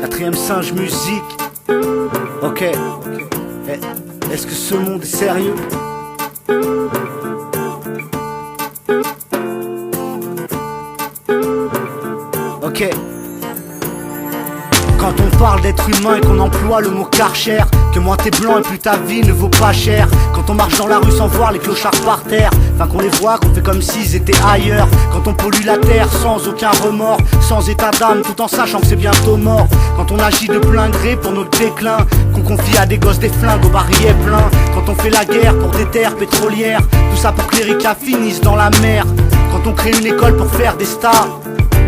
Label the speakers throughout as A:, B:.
A: Quatrième singe musique. Ok. Est-ce que ce monde est sérieux? Ok. Quand on parle d'être humain et qu'on emploie le mot Karcher, que moins t'es blanc et plus ta vie ne vaut pas cher. Quand on marche dans la rue sans voir les clochards par terre, enfin qu'on les voit, qu'on fait comme s'ils étaient ailleurs. Quand on pollue la terre sans aucun remords, sans état d'âme, tout en sachant que c'est bientôt mort. Quand on agit de plein gré pour notre déclin, qu'on confie à des gosses des flingues au barillet plein. Quand on fait la guerre pour des terres pétrolières, tout ça pour que les ricains finissent dans la mer. Quand on crée une école pour faire des stars,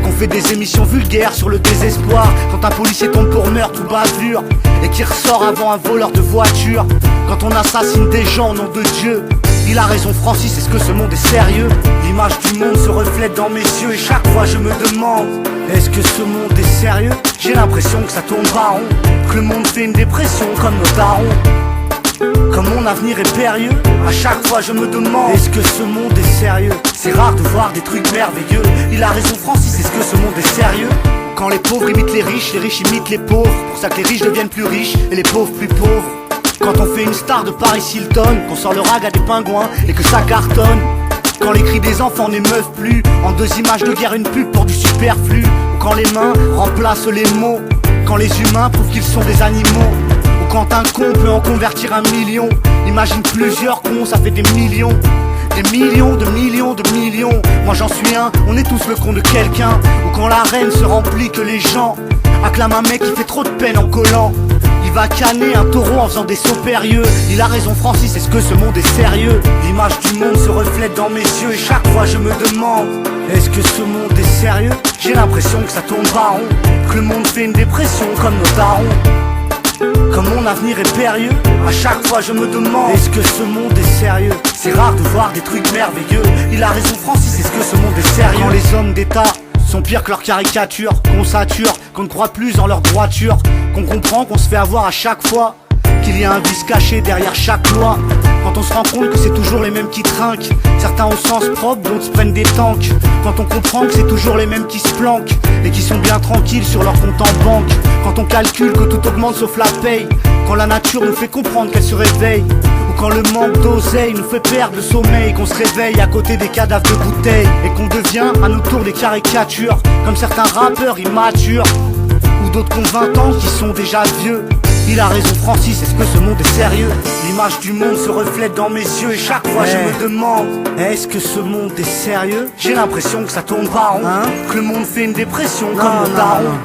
A: qu'on fait des émissions vulgaires sur le désespoir. Quand un policier tombe pour meurtre ou bavure et qui ressort avant un voleur de voiture. Quand on assassine des gens au nom de Dieu. Il a raison Francis, est-ce que ce monde est sérieux? L'image du monde se reflète dans mes yeux et chaque fois je me demande, est-ce que ce monde est sérieux? J'ai l'impression que ça tourne pas rond, que le monde fait une dépression comme nos darons. Comme mon avenir est périlleux, à chaque fois je me demande, est-ce que ce monde est sérieux? C'est rare de voir des trucs merveilleux. Il a raison Francis, est-ce que ce monde est sérieux? Quand les pauvres imitent les riches imitent les pauvres. Pour ça que les riches deviennent plus riches et les pauvres plus pauvres. Quand on fait une star de Paris Hilton, qu'on sort le rag à des pingouins et que ça cartonne. Quand les cris des enfants n'émeuvent plus, en deux images de guerre une pub pour du superflu. Ou quand les mains remplacent les mots, quand les humains prouvent qu'ils sont des animaux. Quand un con peut en convertir un million. Imagine plusieurs cons, ça fait des millions. Des millions de millions de millions. Moi j'en suis un, on est tous le con de quelqu'un. Ou quand l'arène se remplit que les gens acclament un mec qui fait trop de peine en collant. Il va canner un taureau en faisant des sauts périlleux. Il a raison Francis, est-ce que ce monde est sérieux? L'image du monde se reflète dans mes yeux et chaque fois je me demande, est-ce que ce monde est sérieux? J'ai l'impression que ça tourne pas rond, que le monde fait une dépression comme nos darons. Comme mon avenir est périlleux, à chaque fois je me demande, est-ce que ce monde est sérieux? C'est rare de voir des trucs merveilleux. Il a raison Francis, est-ce que ce monde est sérieux? Quand les hommes d'État sont pires que leurs caricatures, qu'on sature, qu'on ne croit plus en leur droiture, qu'on comprend qu'on se fait avoir à chaque fois, qu'il y a un vice caché derrière chaque loi. Quand on se rend compte que c'est toujours les mêmes qui trinquent, certains au sens propre, d'autres se prennent des tanks. Quand on comprend que c'est toujours les mêmes qui se planquent et qui sont bien tranquilles sur leur compte en banque. Quand on calcule que tout augmente sauf la paye, quand la nature nous fait comprendre qu'elle se réveille, ou quand le manque d'oseille nous fait perdre le sommeil, qu'on se réveille à côté des cadavres de bouteilles et qu'on devient à nos tours des caricatures, comme certains rappeurs immatures, ou d'autres qui ont 20 ans qui sont déjà vieux. Il a raison Francis, est-ce que ce monde est sérieux? L'image du monde se reflète dans mes yeux et chaque fois je me demande, est-ce que ce monde est sérieux? J'ai l'impression que ça tourne pas rond, que le monde fait une dépression comme nos darons.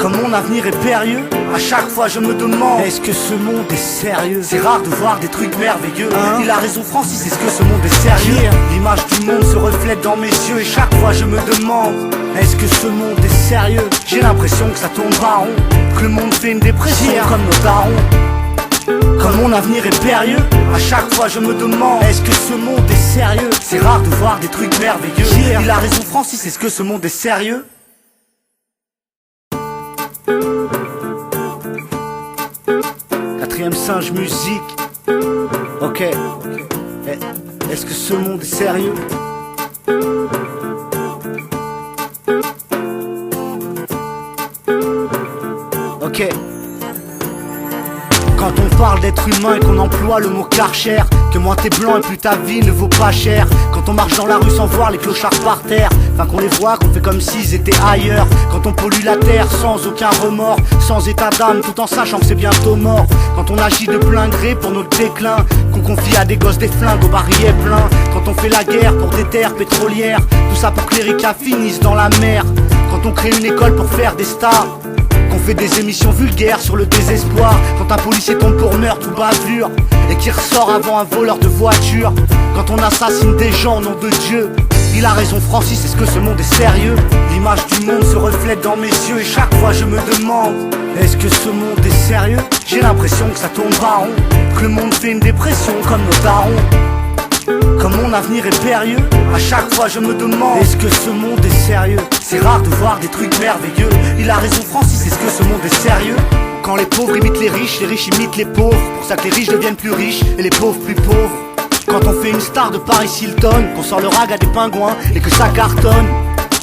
A: Comme mon avenir est périlleux, à chaque fois je me demande, est-ce que ce monde est sérieux? C'est rare de voir des trucs merveilleux. Il a raison Francis, est-ce que ce monde est sérieux? L'image du monde se reflète dans mes yeux et chaque fois je me demande, est-ce que ce monde est sérieux? J'ai l'impression que ça tourne pas rond, que le monde fait une dépression comme nos darons. Comme mon avenir est périlleux, à chaque fois je me demande, est-ce que ce monde est sérieux? C'est rare de voir des trucs merveilleux. Il a raison Francis, est-ce que ce monde est sérieux? Quatrième singe musique. Ok. Est-ce que ce monde est sérieux? Ok. Quand on parle d'être humain et qu'on emploie le mot Karcher, que moins t'es blanc et plus ta vie ne vaut pas cher. Quand on marche dans la rue sans voir les clochards par terre, enfin qu'on les voit, qu'on fait comme s'ils étaient ailleurs. Quand on pollue la terre sans aucun remords, sans état d'âme, tout en sachant que c'est bientôt mort. Quand on agit de plein gré pour notre déclin, qu'on confie à des gosses des flingues au barillet plein. Quand on fait la guerre pour des terres pétrolières, tout ça pour que les ricains finissent dans la mer. Quand on crée une école pour faire des stars, qu'on fait des émissions vulgaires sur le désespoir. Quand un policier tombe pour meurtre ou bavure et qui ressort avant un voleur de voiture. Quand on assassine des gens au nom de Dieu. Il a raison Francis, est-ce que ce monde est sérieux? L'image du monde se reflète dans mes yeux et chaque fois je me demande, est-ce que ce monde est sérieux? J'ai l'impression que ça tourne pas rond, que le monde fait une dépression comme nos darons. Comme mon avenir est périlleux, à chaque fois je me demande, est-ce que ce monde est sérieux? C'est rare de voir des trucs merveilleux. Il a raison Francis, est-ce que ce monde est sérieux? Quand les pauvres imitent les riches imitent les pauvres. Pour ça que les riches deviennent plus riches et les pauvres plus pauvres. Quand on fait une star de Paris Hilton, qu'on sort le rag à des pingouins et que ça cartonne.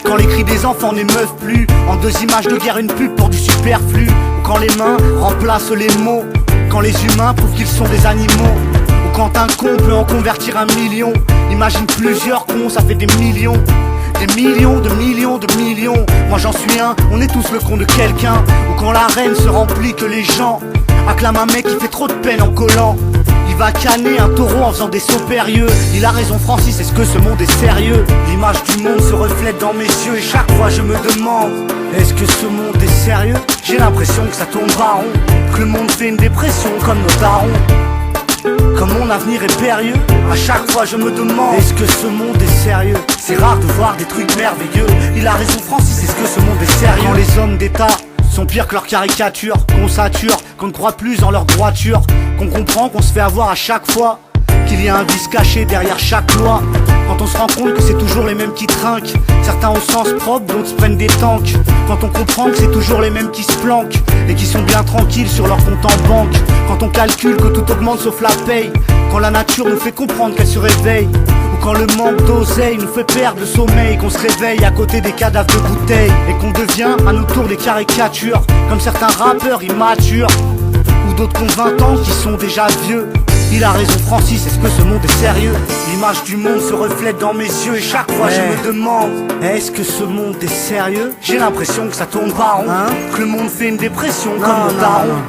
A: Quand les cris des enfants n'émeuvent plus, en 2 images de guerre une pub pour du superflu. Ou quand les mains remplacent les mots, quand les humains prouvent qu'ils sont des animaux. Ou quand un con peut en convertir 1 million. Imagine plusieurs cons, ça fait des millions. Des millions, de millions, de millions. Moi j'en suis un, on est tous le con de quelqu'un. Ou quand l'arène se remplit que les gens acclament un mec qui fait trop de peine en collant. Il va canner un taureau en faisant des sauts périlleux. Il a raison Francis, est-ce que ce monde est sérieux? L'image du monde se reflète dans mes yeux et chaque fois je me demande, est-ce que ce monde est sérieux? J'ai l'impression que ça tourne pas rond, que le monde fait une dépression comme nos darons. Comme mon avenir est périlleux, à chaque fois je me demande, est-ce que ce monde est sérieux? C'est rare de voir des trucs merveilleux. Il a raison Francis, est-ce que ce monde est sérieux? Quand les hommes d'État sont pires que leurs caricatures, qu'on sature, qu'on ne croit plus en leur droiture, qu'on comprend qu'on se fait avoir à chaque fois, qu'il y a un vice caché derrière chaque loi. Quand on se rend compte que c'est toujours les mêmes qui trinquent, certains au sens propre, d'autres se prennent des tanks. Quand on comprend que c'est toujours les mêmes qui se planquent et qui sont bien tranquilles sur leur compte en banque. Quand on calcule que tout augmente sauf la paye, quand la nature nous fait comprendre qu'elle se réveille, ou quand le manque d'oseille nous fait perdre le sommeil, qu'on se réveille à côté des cadavres de bouteilles et qu'on devient à nos tours des caricatures, comme certains rappeurs immatures, ou d'autres qui ont 20 ans qui sont déjà vieux. Il a raison Francis, est-ce que ce monde est sérieux? L'image du monde se reflète dans mes yeux et chaque fois je me demande, est-ce que ce monde est sérieux? J'ai l'impression que ça tourne pas rond, que le monde fait une dépression comme nos darons.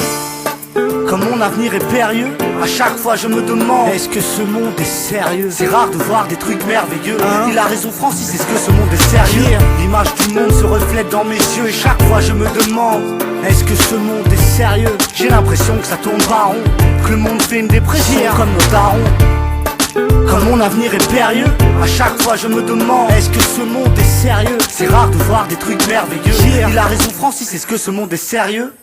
A: Comme mon avenir est périlleux, à chaque fois je me demande, est-ce que ce monde est sérieux? C'est rare de voir des trucs merveilleux. Il a raison Francis, est-ce que ce monde est sérieux? L'image du monde se reflète dans mes yeux et chaque fois je me demande, est-ce que ce monde est sérieux? J'ai l'impression que ça tourne pas rond, que le monde fait une dépression comme nos darons. Comme mon avenir est périlleux, à chaque fois je me demande, est-ce que ce monde est sérieux? C'est rare de voir des trucs merveilleux. Il a raison Francis, est-ce que ce monde est sérieux?